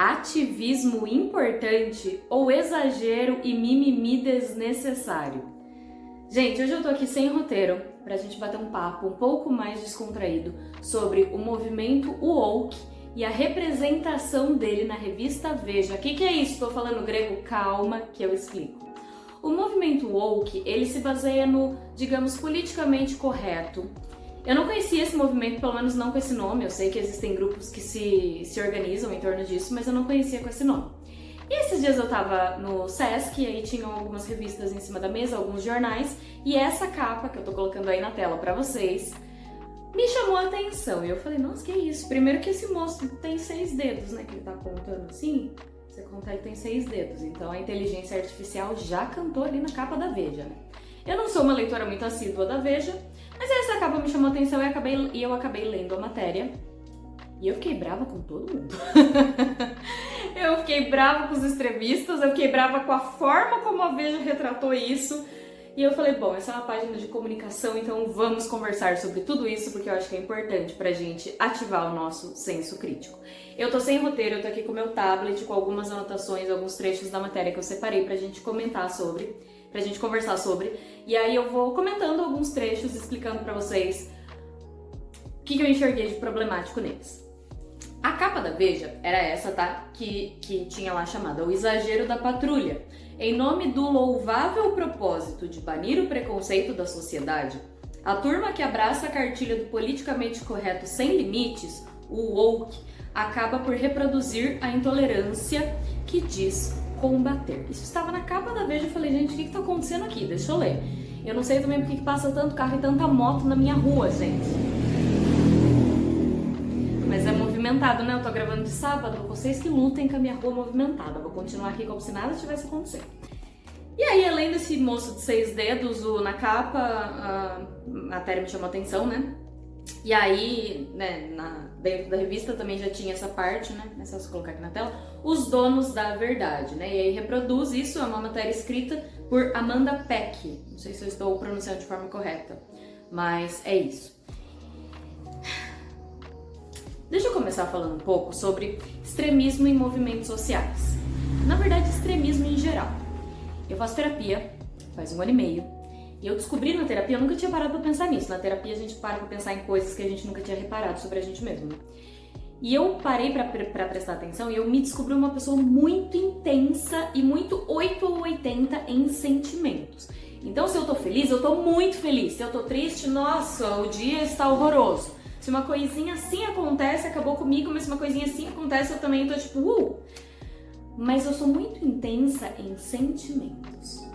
Ativismo importante ou exagero e mimimi desnecessário? Gente, hoje eu tô aqui sem roteiro pra gente bater um papo um pouco mais descontraído sobre o movimento woke e a representação dele na revista Veja. O que é isso? Tô falando grego? Calma que eu explico. O movimento woke, ele se baseia no, digamos, politicamente correto. Eu não conhecia esse movimento, pelo menos não com esse nome. Eu sei que existem grupos que se organizam em torno disso, mas eu não conhecia com esse nome. E esses dias eu tava no Sesc, e aí tinham algumas revistas em cima da mesa, alguns jornais, e essa capa, que eu tô colocando aí na tela pra vocês, me chamou a atenção. E eu falei, nossa, que isso? Primeiro que esse moço tem 6 dedos, né, que ele tá apontando assim. Você conta, ele tem 6 dedos, então a inteligência artificial já cantou ali na capa da Veja, né? Eu não sou uma leitora muito assídua da Veja, mas essa capa me chamou a atenção e eu acabei lendo a matéria. E eu fiquei brava com todo mundo. Eu fiquei brava com os extremistas, eu fiquei brava com a forma como a Veja retratou isso. E eu falei, bom, essa é uma página de comunicação, então vamos conversar sobre tudo isso, porque eu acho que é importante pra gente ativar o nosso senso crítico. Eu tô sem roteiro, eu tô aqui com o meu tablet, com algumas anotações, alguns trechos da matéria que eu separei pra gente comentar sobre, pra gente conversar sobre. E aí eu vou comentando alguns trechos, explicando pra vocês o que eu enxerguei de problemático neles. A capa da Veja era essa, tá? Que tinha lá chamada O Exagero da Patrulha. Em nome do louvável propósito de banir o preconceito da sociedade, a turma que abraça a cartilha do politicamente correto sem limites, o woke, acaba por reproduzir a intolerância que diz combater. Isso estava na capa da Veja. Eu falei, gente, o que tá acontecendo aqui? Deixa eu ler. Eu não sei também porque que passa tanto carro e tanta moto na minha rua, gente. Mas é movimentado, né? Eu tô gravando de sábado, vocês que lutem com a minha rua movimentada. Vou continuar aqui como se nada tivesse acontecendo. E aí, além desse moço de 6 dedos, na capa, a matéria me chamou a atenção, né? E aí, né, dentro da revista também já tinha essa parte, né? É só você colocar aqui na tela. Os donos da verdade, né? E aí reproduz isso, é uma matéria escrita por Amanda Peck. Não sei se eu estou pronunciando de forma correta, mas é isso. Deixa eu começar falando um pouco sobre extremismo em movimentos sociais. Na verdade, extremismo em geral. Eu faço terapia faz 1 ano e meio e eu descobri na terapia, eu nunca tinha parado pra pensar nisso. Na terapia a gente para pra pensar em coisas que a gente nunca tinha reparado sobre a gente mesmo, né? E eu parei pra prestar atenção e eu me descobri uma pessoa muito intensa e muito 8 ou 80 em sentimentos. Então, se eu tô feliz, eu tô muito feliz. Se eu tô triste, nossa, o dia está horroroso. Se uma coisinha assim acontece, acabou comigo, mas se uma coisinha assim acontece, eu também tô tipo, Mas eu sou muito intensa em sentimentos,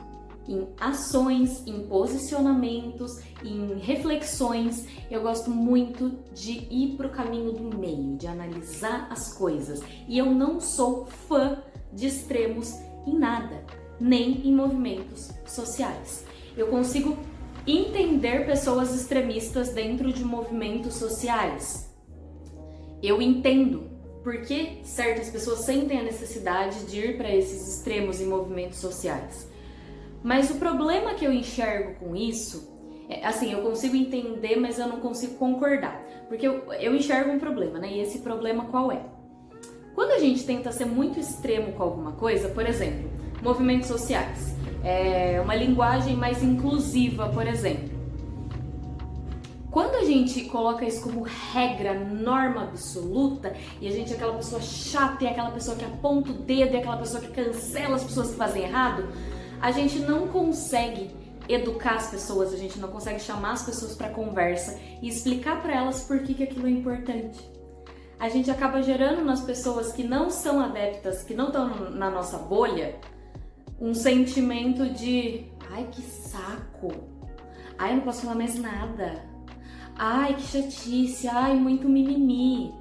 em ações, em posicionamentos, em reflexões. Eu gosto muito de ir pro caminho do meio, de analisar as coisas. E eu não sou fã de extremos em nada, nem em movimentos sociais. Eu consigo entender pessoas extremistas dentro de movimentos sociais. Eu entendo por que certas pessoas sentem a necessidade de ir para esses extremos em movimentos sociais. Mas o problema que eu enxergo com isso, assim, eu consigo entender, mas eu não consigo concordar. Porque eu enxergo um problema, né? E esse problema qual é? Quando a gente tenta ser muito extremo com alguma coisa, por exemplo, movimentos sociais, uma linguagem mais inclusiva, por exemplo. Quando a gente coloca isso como regra, norma absoluta, e a gente é aquela pessoa chata, e aquela pessoa que aponta o dedo, e aquela pessoa que cancela as pessoas que fazem errado, a gente não consegue educar as pessoas, a gente não consegue chamar as pessoas para conversa e explicar para elas por que aquilo é importante. A gente acaba gerando nas pessoas que não são adeptas, que não estão na nossa bolha, um sentimento de ai, que saco, ai, eu não posso falar mais nada, ai, que chatice, ai, muito mimimi.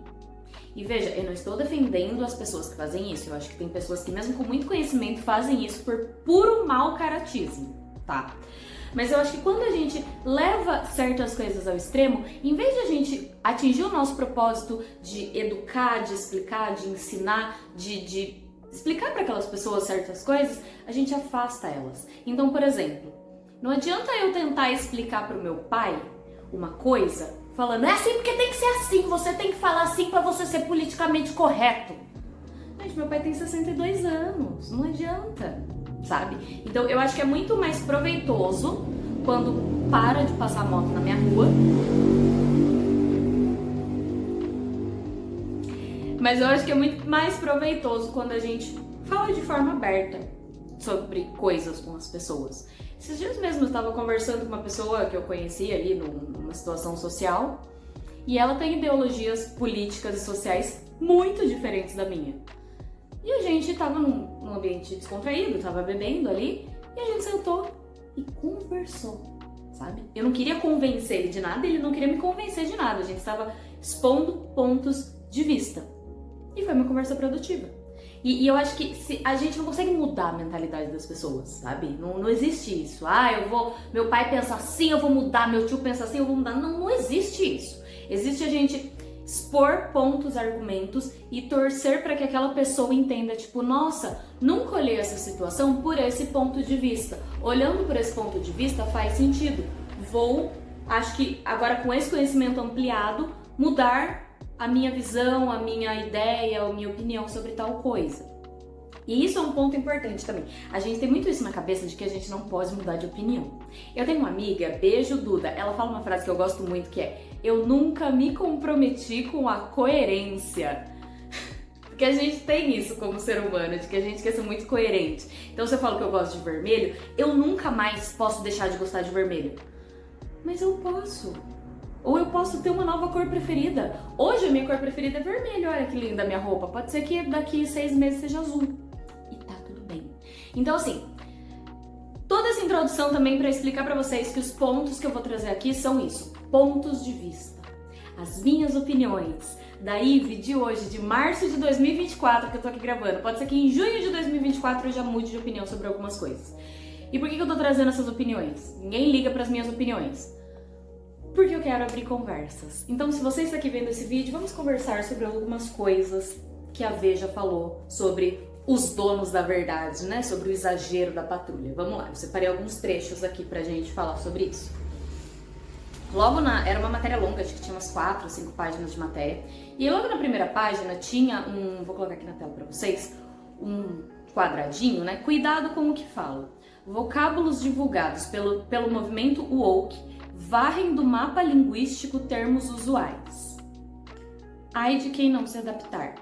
E veja, eu não estou defendendo as pessoas que fazem isso, eu acho que tem pessoas que mesmo com muito conhecimento fazem isso por puro mau caratismo, tá? Mas eu acho que quando a gente leva certas coisas ao extremo, em vez de a gente atingir o nosso propósito de educar, de explicar, de ensinar, de explicar para aquelas pessoas certas coisas, a gente afasta elas. Então, por exemplo, não adianta eu tentar explicar para o meu pai uma coisa falando, é assim porque tem que ser assim, você tem que falar assim para você ser politicamente correto. Gente, gente, meu pai tem 62 anos, não adianta, sabe? Então eu acho que é muito mais proveitoso quando para de passar moto na minha rua. Mas eu acho que é muito mais proveitoso quando a gente fala de forma aberta sobre coisas com as pessoas. Esses dias mesmo eu estava conversando com uma pessoa que eu conheci ali numa situação social e ela tem ideologias políticas e sociais muito diferentes da minha. E a gente estava num ambiente descontraído, estava bebendo ali e a gente sentou e conversou, sabe? Eu não queria convencer ele de nada, ele não queria me convencer de nada, a gente estava expondo pontos de vista. E foi uma conversa produtiva. E eu acho que a gente não consegue mudar a mentalidade das pessoas, sabe? Não existe isso. Meu pai pensa assim, eu vou mudar, meu tio pensa assim, eu vou mudar. Não existe isso. Existe a gente expor pontos, argumentos e torcer para que aquela pessoa entenda, tipo, nossa, nunca olhei essa situação por esse ponto de vista. Olhando por esse ponto de vista faz sentido. Acho que agora com esse conhecimento ampliado, mudar a minha visão, a minha ideia, a minha opinião sobre tal coisa. E isso é um ponto importante também. A gente tem muito isso na cabeça de que a gente não pode mudar de opinião. Eu tenho uma amiga, beijo Duda, ela fala uma frase que eu gosto muito que é: eu nunca me comprometi com a coerência. Porque a gente tem isso como ser humano, de que a gente quer ser muito coerente. Então se eu falo que eu gosto de vermelho, eu nunca mais posso deixar de gostar de vermelho. Mas eu posso. Ou eu posso ter uma nova cor preferida. Hoje a minha cor preferida é vermelho, olha que linda a minha roupa. Pode ser que daqui 6 meses seja azul. E tá tudo bem. Então assim, toda essa introdução também para explicar para vocês que os pontos que eu vou trazer aqui são isso. Pontos de vista. As minhas opiniões. Da Ive de hoje, de março de 2024, que eu tô aqui gravando. Pode ser que em junho de 2024 eu já mude de opinião sobre algumas coisas. E por que eu tô trazendo essas opiniões? Ninguém liga para as minhas opiniões. Porque eu quero abrir conversas. Então, se você está aqui vendo esse vídeo, vamos conversar sobre algumas coisas que a Veja falou sobre os donos da verdade, né? Sobre o exagero da patrulha. Vamos lá, eu separei alguns trechos aqui pra gente falar sobre isso. Era uma matéria longa, acho que tinha umas 4 ou 5 páginas de matéria. E logo na primeira página tinha vou colocar aqui na tela pra vocês, um quadradinho, né? Cuidado com o que fala. Vocábulos divulgados pelo movimento woke varrem do mapa linguístico termos usuais. Ai de quem não se adaptar.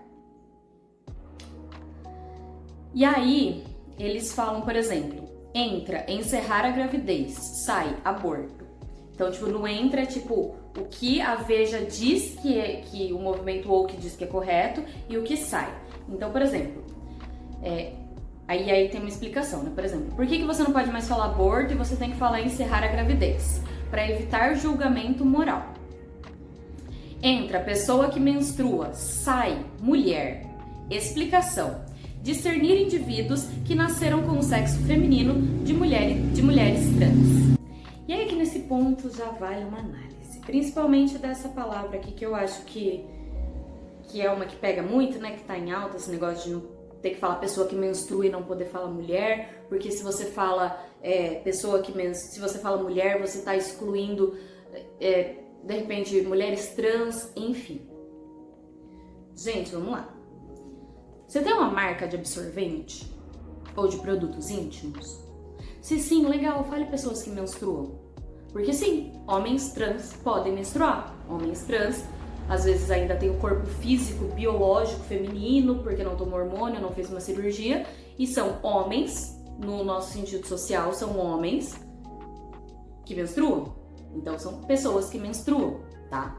E aí, eles falam, por exemplo, entra, encerrar a gravidez, sai, aborto. Então, tipo, no entra é tipo o que a Veja diz que o movimento woke diz que é correto e o que sai. Então, por exemplo, aí tem uma explicação, né? Por exemplo, por que você não pode mais falar aborto e você tem que falar encerrar a gravidez? Para evitar julgamento moral. Entra pessoa que menstrua, sai mulher. Explicação: discernir indivíduos que nasceram com o sexo feminino de mulheres trans. E aí aqui nesse ponto já vale uma análise, principalmente dessa palavra aqui que eu acho que é uma que pega muito, né? Que tá em alta, esse negócio de não ter que falar pessoa que menstrua e não poder falar mulher, porque se você fala se você fala mulher, você tá excluindo, de repente, mulheres trans, enfim. Gente, vamos lá. Você tem uma marca de absorvente ou de produtos íntimos? Se sim, legal, fale pessoas que menstruam. Porque sim, homens trans podem menstruar. Homens trans às vezes ainda tem o corpo físico, biológico, feminino, porque não tomou hormônio, não fez uma cirurgia, e são homens, no nosso sentido social, são homens que menstruam. Então são pessoas que menstruam, tá?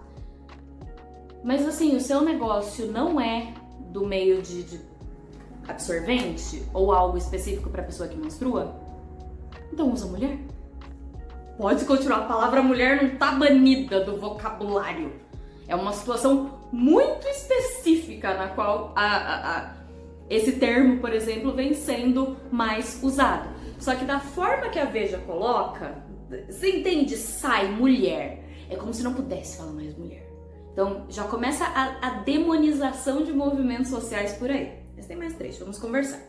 Mas assim, o seu negócio não é do meio de absorvente ou algo específico para pessoa que menstrua, então usa mulher. Pode continuar, a palavra mulher não tá banida do vocabulário. É uma situação muito específica na qual esse termo, por exemplo, vem sendo mais usado. Só que da forma que a Veja coloca, você entende? Sai mulher. É como se não pudesse falar mais mulher. Então já começa a demonização de movimentos sociais por aí. Mas tem mais trecho, vamos conversar.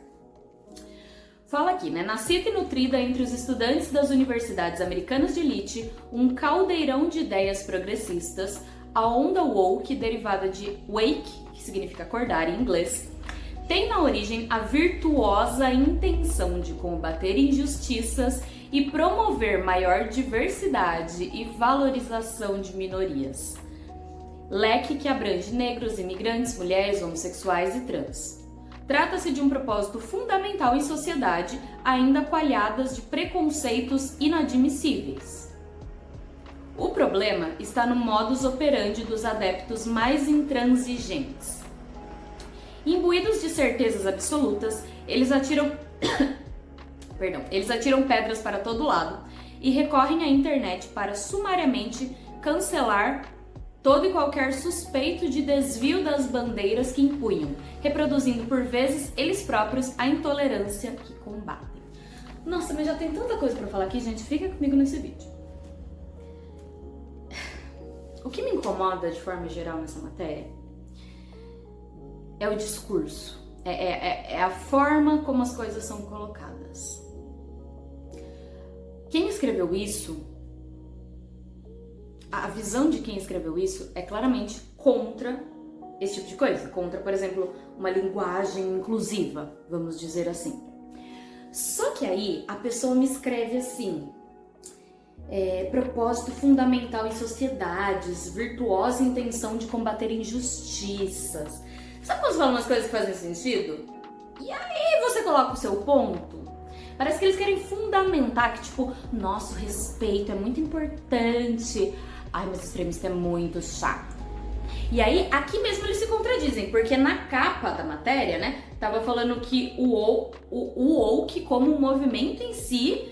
Fala aqui, né? Nascida e nutrida entre os estudantes das universidades americanas de elite, um caldeirão de ideias progressistas, a onda woke, derivada de wake, que significa acordar em inglês, tem na origem a virtuosa intenção de combater injustiças e promover maior diversidade e valorização de minorias. Leque que abrange negros, imigrantes, mulheres, homossexuais e trans. Trata-se de um propósito fundamental em sociedade, ainda coalhadas de preconceitos inadmissíveis. O problema está no modus operandi dos adeptos mais intransigentes. Imbuídos de certezas absolutas, eles atiram pedras para todo lado e recorrem à internet para sumariamente cancelar todo e qualquer suspeito de desvio das bandeiras que empunham, reproduzindo por vezes eles próprios a intolerância que combatem. Nossa, mas já tem tanta coisa para falar aqui, gente, fica comigo nesse vídeo. O que me incomoda de forma geral nessa matéria é o discurso, é a forma como as coisas são colocadas. Quem escreveu isso, a visão de quem escreveu isso é claramente contra esse tipo de coisa, contra, por exemplo, uma linguagem inclusiva, vamos dizer assim. Só que aí a pessoa me escreve assim: propósito fundamental em sociedades, virtuosa intenção de combater injustiças. Sabe quando você fala umas coisas que fazem sentido? E aí você coloca o seu ponto? Parece que eles querem fundamentar que, tipo, nosso respeito é muito importante. Ai, mas o extremista é muito chato. E aí, aqui mesmo eles se contradizem, porque na capa da matéria, né, tava falando que o woke como um movimento em si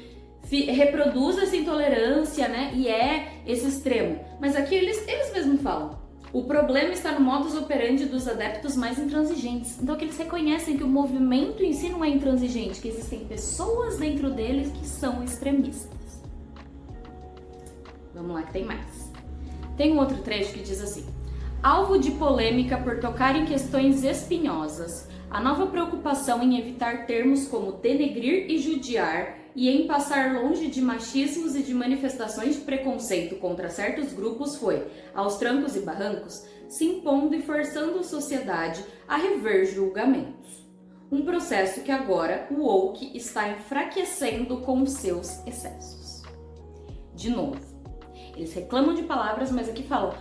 reproduz essa intolerância, né, e é esse extremo. Mas aqui eles mesmos falam: o problema está no modus operandi dos adeptos mais intransigentes. Então que eles reconhecem que o movimento em si não é intransigente, que existem pessoas dentro deles que são extremistas. Vamos lá que tem mais. Tem um outro trecho que diz assim: alvo de polêmica por tocar em questões espinhosas, a nova preocupação em evitar termos como denegrir e judiar e em passar longe de machismos e de manifestações de preconceito contra certos grupos foi, aos trancos e barrancos, se impondo e forçando a sociedade a rever julgamentos. Um processo que agora o woke está enfraquecendo com seus excessos. De novo, eles reclamam de palavras, mas aqui falam: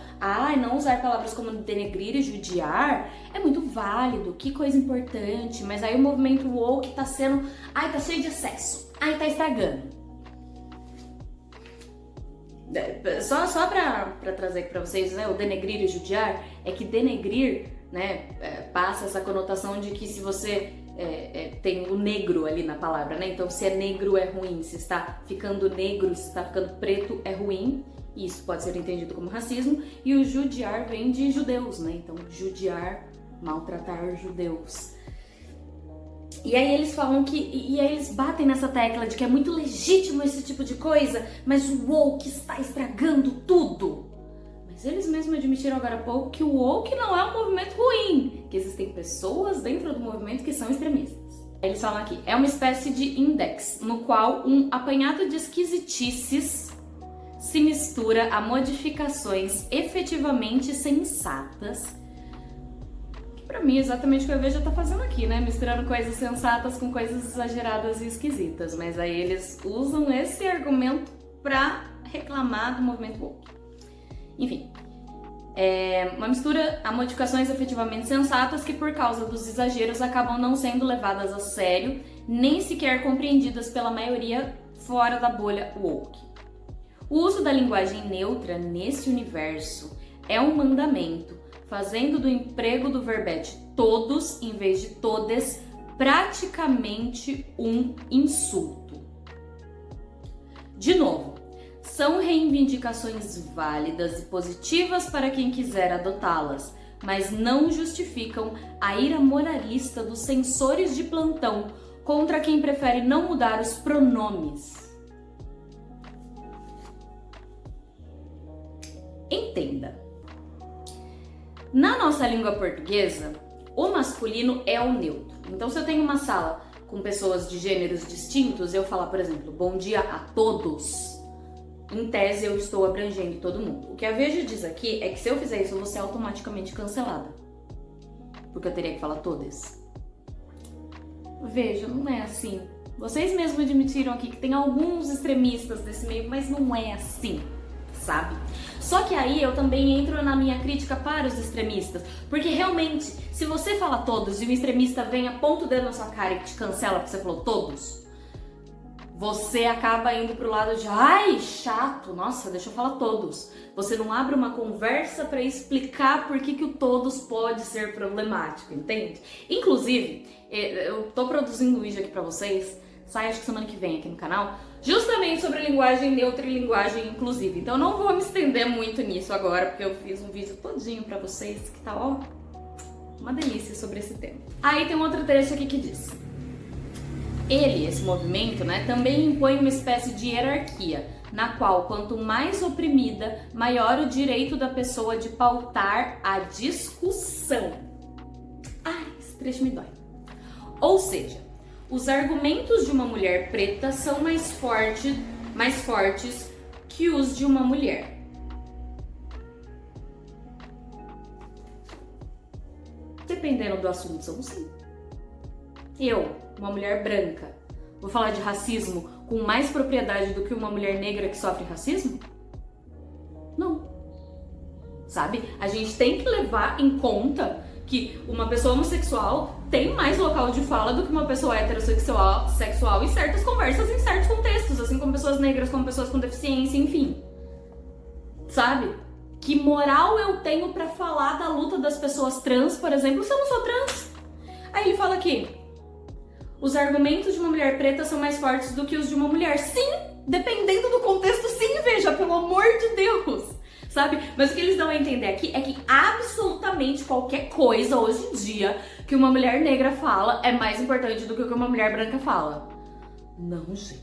não usar palavras como denegrir e judiar é muito válido, que coisa importante, mas aí o movimento woke tá sendo, tá cheio de excesso, tá estragando. Só pra trazer aqui pra vocês, né, o denegrir e judiar, é que denegrir, né, passa essa conotação de que se você tem o negro ali na palavra, né, então se é negro é ruim, se está ficando negro, se está ficando preto é ruim. Isso pode ser entendido como racismo. E o judiar vem de judeus, né? Então, judiar, maltratar judeus. E aí eles falam que... E aí eles batem nessa tecla de que é muito legítimo esse tipo de coisa, mas o woke está estragando tudo. Mas eles mesmos admitiram agora há pouco que o woke não é um movimento ruim, que existem pessoas dentro do movimento que são extremistas. Eles falam aqui: é uma espécie de índex, no qual um apanhado de esquisitices se mistura a modificações efetivamente sensatas, que pra mim é exatamente o que a Veja tá fazendo aqui, né? Misturando coisas sensatas com coisas exageradas e esquisitas. Mas aí eles usam esse argumento pra reclamar do movimento woke. Enfim, uma mistura a modificações efetivamente sensatas que, por causa dos exageros, acabam não sendo levadas a sério, nem sequer compreendidas pela maioria fora da bolha woke. O uso da linguagem neutra nesse universo é um mandamento, fazendo do emprego do verbete todos em vez de todes praticamente um insulto. De novo, são reivindicações válidas e positivas para quem quiser adotá-las, mas não justificam a ira moralista dos censores de plantão contra quem prefere não mudar os pronomes. Entenda. Na nossa língua portuguesa, o masculino é o neutro. Então, se eu tenho uma sala com pessoas de gêneros distintos, eu falar, por exemplo, bom dia a todos, em tese eu estou abrangendo todo mundo. O que a Veja diz aqui é que se eu fizer isso, eu vou ser automaticamente cancelada. Porque eu teria que falar todas. Veja, não é assim. Vocês mesmos admitiram aqui que tem alguns extremistas desse meio, mas não é assim, sabe? Só que aí eu também entro na minha crítica para os extremistas, porque realmente, se você fala todos e o extremista vem, aponta o dedo na sua cara e te cancela porque você falou todos, você acaba indo pro lado de, ai, chato, nossa, deixa eu falar todos. Você não abre uma conversa para explicar por que o todos pode ser problemático, entende? Inclusive, eu tô produzindo um vídeo aqui pra vocês, sai acho que semana que vem aqui no canal, justamente sobre linguagem neutra e linguagem inclusiva. Então eu não vou me estender muito nisso agora, porque eu fiz um vídeo todinho pra vocês que tá, ó, uma delícia sobre esse tema. Aí tem um outro trecho aqui que diz: esse movimento, né, também impõe uma espécie de hierarquia, na qual quanto mais oprimida, maior o direito da pessoa de pautar a discussão. Ai, esse trecho me dói. Ou seja, os argumentos de uma mulher preta são mais fortes que os de uma mulher. Dependendo do assunto, são sim. Eu, uma mulher branca, vou falar de racismo com mais propriedade do que uma mulher negra que sofre racismo? Não. Sabe? A gente tem que levar em conta que uma pessoa homossexual tem mais local de fala do que uma pessoa heterossexual em certas conversas, em certos contextos, assim como pessoas negras, como pessoas com deficiência, enfim. Sabe? Que moral eu tenho pra falar da luta das pessoas trans, por exemplo, se eu não sou trans? Aí ele fala aqui: os argumentos de uma mulher preta são mais fortes do que os de uma mulher. Sim, dependendo do contexto, sim, veja, pelo amor de Deus. Sabe? Mas o que eles dão a entender aqui é que absolutamente qualquer coisa hoje em dia que uma mulher negra fala é mais importante do que o que uma mulher branca fala. Não, gente,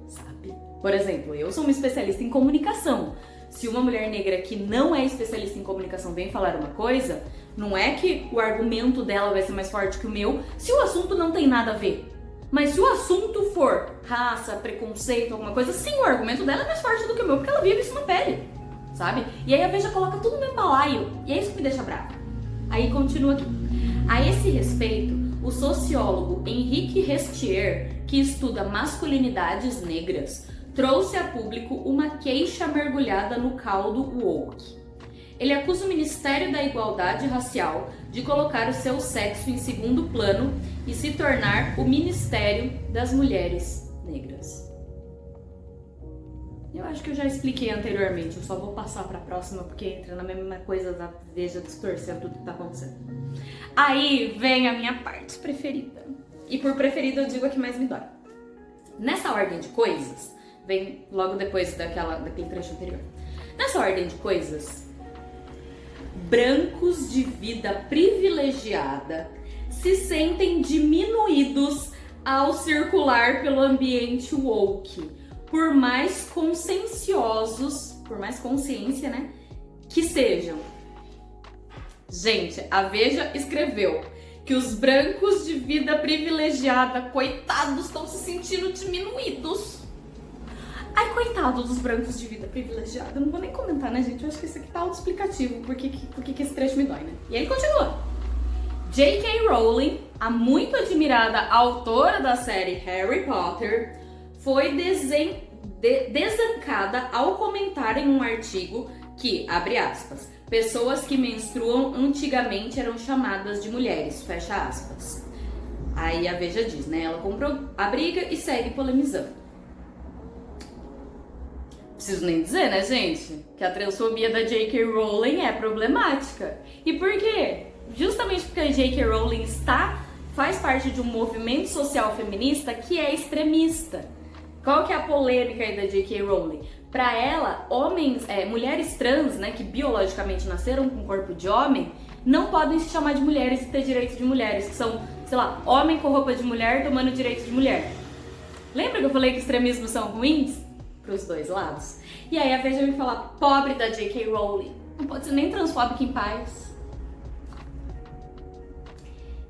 sabe? Por exemplo, eu sou uma especialista em comunicação. Se uma mulher negra que não é especialista em comunicação vem falar uma coisa, não é que o argumento dela vai ser mais forte que o meu, se o assunto não tem nada a ver. Mas se o assunto for raça, preconceito, alguma coisa, sim, o argumento dela é mais forte do que o meu, porque ela vive isso na pele, sabe? E aí a Veja coloca tudo no mesmo balaio, e é isso que me deixa brava. Aí continua aqui. A esse respeito, o sociólogo Henrique Restier, que estuda masculinidades negras, trouxe a público uma queixa mergulhada no caldo woke. Ele acusa o Ministério da Igualdade Racial de colocar o seu sexo em segundo plano e se tornar o Ministério das Mulheres Negras. Eu acho que eu já expliquei anteriormente, eu só vou passar para a próxima porque entra na mesma coisa da Veja distorcendo tudo que tá acontecendo. Aí vem a minha parte preferida. E por preferida eu digo a que mais me dói. Nessa ordem de coisas, vem logo depois daquele trecho anterior. Nessa ordem de coisas, brancos de vida privilegiada se sentem diminuídos ao circular pelo ambiente woke, por mais conscienciosos, por mais consciência, né, que sejam. Gente, a Veja escreveu que os brancos de vida privilegiada, coitados, estão se sentindo diminuídos. Ai, coitado dos brancos de vida privilegiada. Eu não vou nem comentar, né, gente? Eu acho que isso aqui tá autoexplicativo, porque esse trecho me dói, né? E aí continua. J.K. Rowling, a muito admirada autora da série Harry Potter, foi desancada ao comentar em um artigo que, abre aspas, pessoas que menstruam antigamente eram chamadas de mulheres, fecha aspas. Aí a Veja diz, né? Ela comprou a briga e segue polemizando. Preciso nem dizer, né, gente? Que a transfobia da J.K. Rowling é problemática. E por quê? Justamente porque a J.K. Rowling faz parte de um movimento social feminista que é extremista. Qual que é a polêmica aí da J.K. Rowling? Pra ela, mulheres trans, né, que biologicamente nasceram com corpo de homem, não podem se chamar de mulheres e ter direitos de mulheres, que são, sei lá, homem com roupa de mulher tomando direitos de mulher. Lembra que eu falei que extremismos são ruins? Pros dois lados. E aí a Veja me fala, pobre da J.K. Rowling, não pode ser nem transfóbica em paz.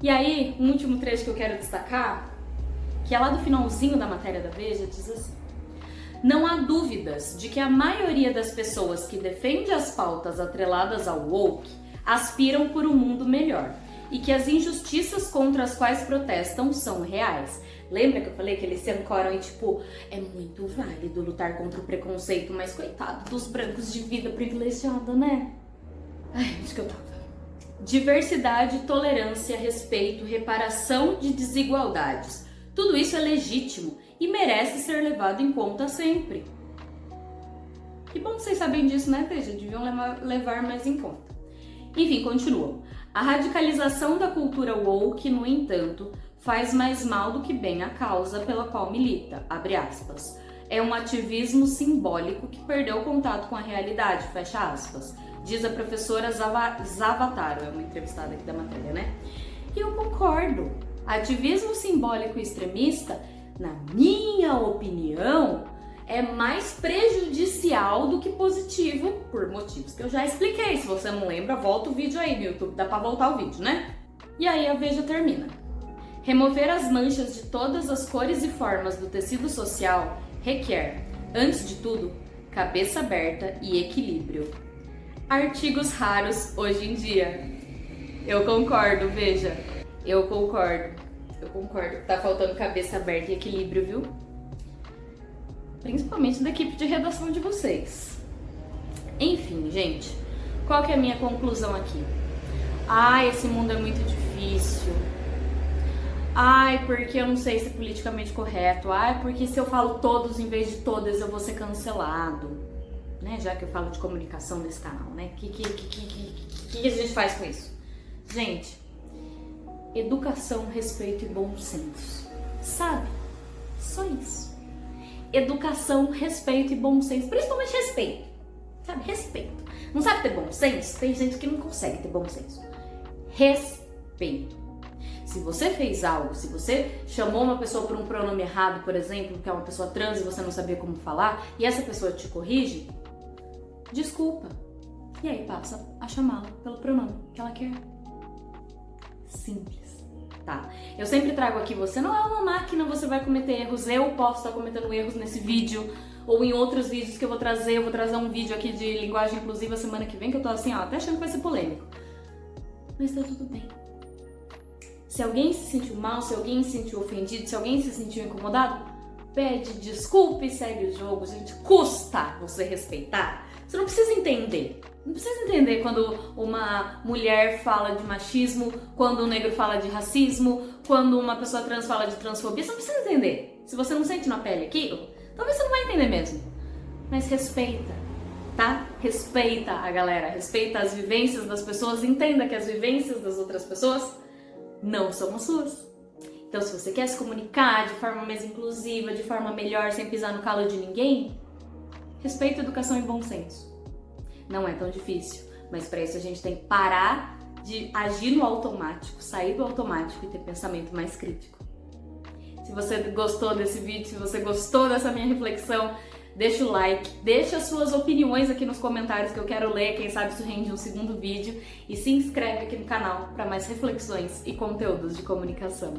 E aí, um último trecho que eu quero destacar, que é lá do finalzinho da matéria da Veja, diz assim: não há dúvidas de que a maioria das pessoas que defende as pautas atreladas ao woke aspiram por um mundo melhor e que as injustiças contra as quais protestam são reais. Lembra que eu falei que eles se ancoram em tipo, é muito válido lutar contra o preconceito, mas coitado dos brancos de vida privilegiada, né? Ai, onde que eu tava? Diversidade, tolerância, respeito, reparação de desigualdades. Tudo isso é legítimo e merece ser levado em conta sempre. Que bom que vocês sabem disso, né, Veja? Deviam levar mais em conta. Enfim, continuam. A radicalização da cultura woke, no entanto, faz mais mal do que bem à causa pela qual milita, abre aspas. É um ativismo simbólico que perdeu contato com a realidade, fecha aspas. Diz a professora Zavataro, é uma entrevistada aqui da matéria, né? E eu concordo. Ativismo simbólico e extremista, na minha opinião, é mais prejudicial do que positivo, por motivos que eu já expliquei. Se você não lembra, volta o vídeo aí no YouTube, dá pra voltar o vídeo, né? E aí a Veja termina. Remover as manchas de todas as cores e formas do tecido social requer, antes de tudo, cabeça aberta e equilíbrio. Artigos raros hoje em dia. Eu concordo, Veja. Eu concordo. Tá faltando cabeça aberta e equilíbrio, viu? Principalmente da equipe de redação de vocês. Enfim, gente, qual que é a minha conclusão aqui? Ai, esse mundo é muito difícil. Ai, porque eu não sei ser politicamente correto. Ai, porque se eu falo todos em vez de todas eu vou ser cancelado. Né? Já que eu falo de comunicação nesse canal, né? O que a gente faz com isso? Gente, educação, respeito e bom senso. Sabe? Só isso. Educação, respeito e bom senso. Principalmente respeito. Sabe? Respeito. Não sabe ter bom senso? Tem gente que não consegue ter bom senso. Respeito. Se você fez algo, se você chamou uma pessoa por um pronome errado, por exemplo, que é uma pessoa trans e você não sabia como falar, e essa pessoa te corrige, desculpa. E aí passa a chamá-la pelo pronome que ela quer. Simples. Tá? Eu sempre trago aqui, você não é uma máquina, você vai cometer erros. Eu posso estar cometendo erros nesse vídeo ou em outros vídeos que eu vou trazer. Eu vou trazer um vídeo aqui de linguagem inclusiva semana que vem, que eu tô assim, ó, até achando que vai ser polêmico. Mas tá tudo bem. Se alguém se sentiu mal, se alguém se sentiu ofendido, se alguém se sentiu incomodado, pede desculpa e segue o jogo. Gente, custa você respeitar. Você não precisa entender. Não precisa entender quando uma mulher fala de machismo, quando um negro fala de racismo, quando uma pessoa trans fala de transfobia. Você não precisa entender. Se você não sente na pele aquilo, talvez você não vai entender mesmo. Mas respeita, tá? Respeita a galera, respeita as vivências das pessoas, entenda que as vivências das outras pessoas não são as suas. Então, se você quer se comunicar de forma mais inclusiva, de forma melhor, sem pisar no calo de ninguém, respeito, educação e bom senso. Não é tão difícil, mas para isso a gente tem que parar de agir no automático, sair do automático e ter pensamento mais crítico. Se você gostou desse vídeo, se você gostou dessa minha reflexão, deixa o like, deixa as suas opiniões aqui nos comentários que eu quero ler, quem sabe isso rende um segundo vídeo, e se inscreve aqui no canal para mais reflexões e conteúdos de comunicação.